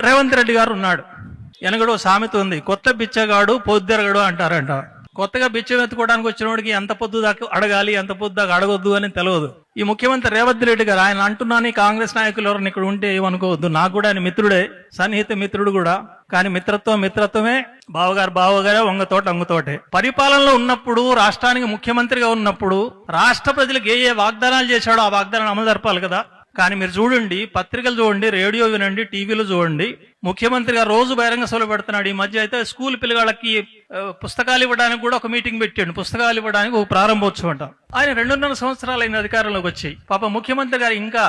రేవంత్ రెడ్డి గారు ఉన్నాడు. వెనకడో సామెత ఉంది, కొత్త బిచ్చగాడు పొద్దురగడు అంటారంట. కొత్తగా బిచ్చం ఎత్తుకోవడానికి వచ్చిన వాడికి ఎంత పొద్దు దాకా అడగాలి, ఎంత పొద్దు దాకా అడగొద్దు అని తెలియదు. ఈ ముఖ్యమంత్రి రేవంత్ రెడ్డి గారు, ఆయన అంటున్నాను కాంగ్రెస్ నాయకులు ఎవరిని ఇక్కడ ఉంటే ఏమనుకోవద్దు, నాకు కూడా ఆయన మిత్రుడే, సన్నిహిత మిత్రుడు కూడా. కానీ మిత్రత్వమే బావగారే వంగతోటే. పరిపాలనలో ఉన్నప్పుడు, రాష్ట్రానికి ముఖ్యమంత్రిగా ఉన్నప్పుడు రాష్ట్ర ప్రజలకు ఏ వాగ్దానాలు చేశాడో ఆ వాగ్దానాలు అమలు జరపాలి కదా. కానీ మీరు చూడండి, పత్రికలు చూడండి, రేడియో వినండి, టీవీలు చూడండి, ముఖ్యమంత్రి గారు రోజు బహిరంగ సభలు పెడుతున్నాడు. ఈ మధ్య అయితే స్కూల్ పిల్లగాళ్ళకి పుస్తకాలు ఇవ్వడానికి కూడా ఒక మీటింగ్ పెట్టాడు. పుస్తకాలు ఇవ్వడానికి ఒక ప్రారంభోత్సవం అంట. ఆయన 2.5 సంవత్సరాలు అయిన అధికారంలోకి వచ్చాయి. పాప ముఖ్యమంత్రి గారు ఇంకా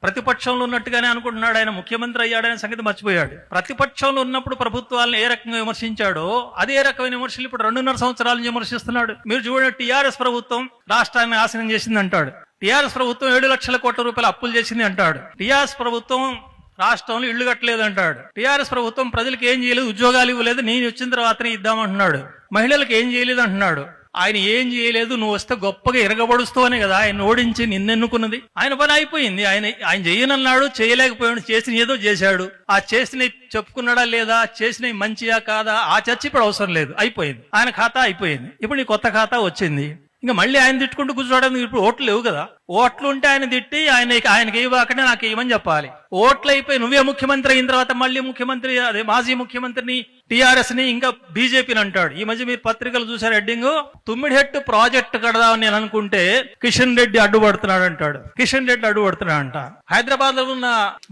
ప్రతిపక్షంలో ఉన్నట్టుగానే అనుకుంటున్నాడు, ఆయన ముఖ్యమంత్రి అయ్యాడనే సంగతి మర్చిపోయాడు. ప్రతిపక్షంలో ఉన్నప్పుడు ప్రభుత్వాలను ఏ రకంగా విమర్శించాడో అదే రకమైన విమర్శలు ఇప్పుడు 2.5 సంవత్సరాలను విమర్శిస్తున్నాడు. మీరు చూడండి, టీఆర్ఎస్ ప్రభుత్వం రాష్ట్రాన్ని నాశనం చేసింది అంటాడు. టీఆర్ఎస్ ప్రభుత్వం 7 లక్షల కోట్ల రూపాయల అప్పులు చేసింది అంటాడు. టీఆర్ఎస్ ప్రభుత్వం రాష్ట్రంలో ఇళ్లు కట్టలేదు అంటాడు. టీఆర్ఎస్ ప్రభుత్వం ప్రజలకు ఏం చేయలేదు, ఉద్యోగాలు ఇవ్వలేదు, నేను వచ్చిన తర్వాతనే ఇద్దామంటున్నాడు. మహిళలకు ఏం చేయలేదు అంటున్నాడు. ఆయన ఏం చేయలేదు, నువ్వు వస్తే గొప్పగా ఇరగబడుస్తావనే కదా ఆయన ఓడించి నిన్నెన్నుకున్నది. ఆయన పని అయిపోయింది. ఆయన చేయనన్నాడు, చేయలేకపోయాడు, చేసిన ఏదో చేశాడు. ఆ చేసిన చెప్పుకున్నాడా లేదా, చేసిన మంచియా కాదా ఆ చర్చ ఇప్పుడు అవసరం లేదు, అయిపోయింది. ఆయన ఖాతా అయిపోయింది. ఇప్పుడు నీ కొత్త ఖాతా వచ్చింది. ఇంకా మళ్ళీ ఆయన తిట్టుకుంటూ కూర్చోవడానికి ఇప్పుడు ఓట్లు లేవు కదా. ఓట్లు ఉంటే ఆయన తిట్టి ఆయనకి ఇవ్వకనే నాకు ఇవ్వమని చెప్పాలి. ఓట్లు అయిపోయి నువ్వే ముఖ్యమంత్రి అయిన తర్వాత మళ్ళీ ముఖ్యమంత్రి, అదే మాజీ ముఖ్యమంత్రిని, టీఆర్ఎస్ ని, ఇంకా బీజేపీని అంటాడు. ఈ మధ్య మీరు పత్రికలు చూసారు హెడ్డింగ్, తుమ్మిడిహెట్టు ప్రాజెక్టు కడదామని నేను అనుకుంటే కిషన్ రెడ్డి అడ్డుపడుతున్నాడు అంటాడు. కిషన్ రెడ్డి అడ్డుపడుతున్నాడు అంట. హైదరాబాద్ లో ఉన్న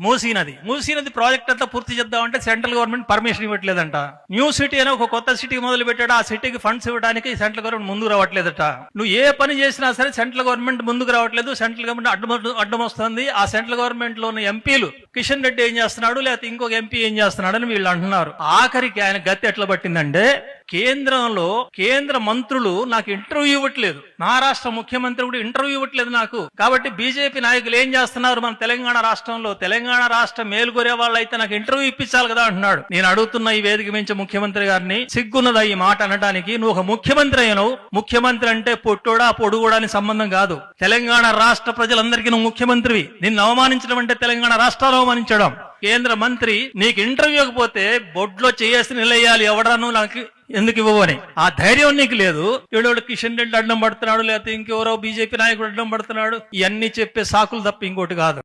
మూసీ నది ప్రాజెక్ట్ అంతా పూర్తి చేద్దామంటే సెంట్రల్ గవర్నమెంట్ పర్మిషన్ ఇవ్వట్లేదంట. న్యూ సిటీ అని ఒక కొత్త సిటీ మొదలు పెట్టాడు. ఆ సిటీకి ఫండ్స్ ఇవ్వడానికి సెంట్రల్ గవర్నమెంట్ ముందుకు రావట్లేదట. నువ్వు ఏ పని చేసినా సరే సెంట్రల్ గవర్నమెంట్ ముందుకు రావట్లేదు, సెంట్రల్ గవర్నమెంట్ అడ్డం వస్తుంది. ఆ సెంట్రల్ గవర్నమెంట్ లో ఉన్న ఎంపీలు కిషన్ రెడ్డి ఏం చేస్తున్నాడు, లేకపోతే ఇంకొక ఎంపీ ఏం చేస్తున్నాడు అని వీళ్ళు అంటున్నారు. ఆఖరికి ఆయన గతి ఎట్లా పట్టిందంటే, కేంద్రంలో కేంద్ర మంత్రులు నాకు ఇంటర్వ్యూ ఇవ్వట్లేదు, మహారాష్ట్ర ముఖ్యమంత్రి కూడా ఇంటర్వ్యూ ఇవ్వట్లేదు నాకు. కాబట్టి బీజేపీ నాయకులు ఏం చేస్తున్నారు, మన తెలంగాణ రాష్ట్రంలో, తెలంగాణ రాష్ట్రం మేలుకొరే వాళ్ళు అయితే నాకు ఇంటర్వ్యూ ఇప్పించాలి కదా అంటున్నాడు. నేను అడుగుతున్న ఈ వేదిక మించి ముఖ్యమంత్రి గారిని, సిగ్గున్నదా ఈ మాట అనడానికి? నువ్వు ఒక ముఖ్యమంత్రి అయినవు. ముఖ్యమంత్రి అంటే పొట్టోడా పొడుగుడా అని సంబంధం కాదు. తెలంగాణ రాష్ట్ర ప్రజలందరికీ నువ్వు ముఖ్యమంత్రివి. నిన్ను అవమానించడం అంటే తెలంగాణ రాష్ట్రాలు అవమానించడం. కేంద్ర మంత్రి నీకు ఇంటర్వ్యూ ఇవ్వకపోతే బొడ్లో చేసి నిలయ్యాలి, ఎవడను నాకు ఎందుకు ఇవ్వని. ఆ ధైర్యం నీకు లేదు. ఏడోడు కిషన్ రెడ్డి అడ్డం పడుతున్నాడు, లేకపోతే ఇంకెవరో బీజేపీ నాయకుడు అడ్డం పడుతున్నాడు. ఇవన్నీ చెప్పే సాకులు తప్ప ఇంకోటి కాదు.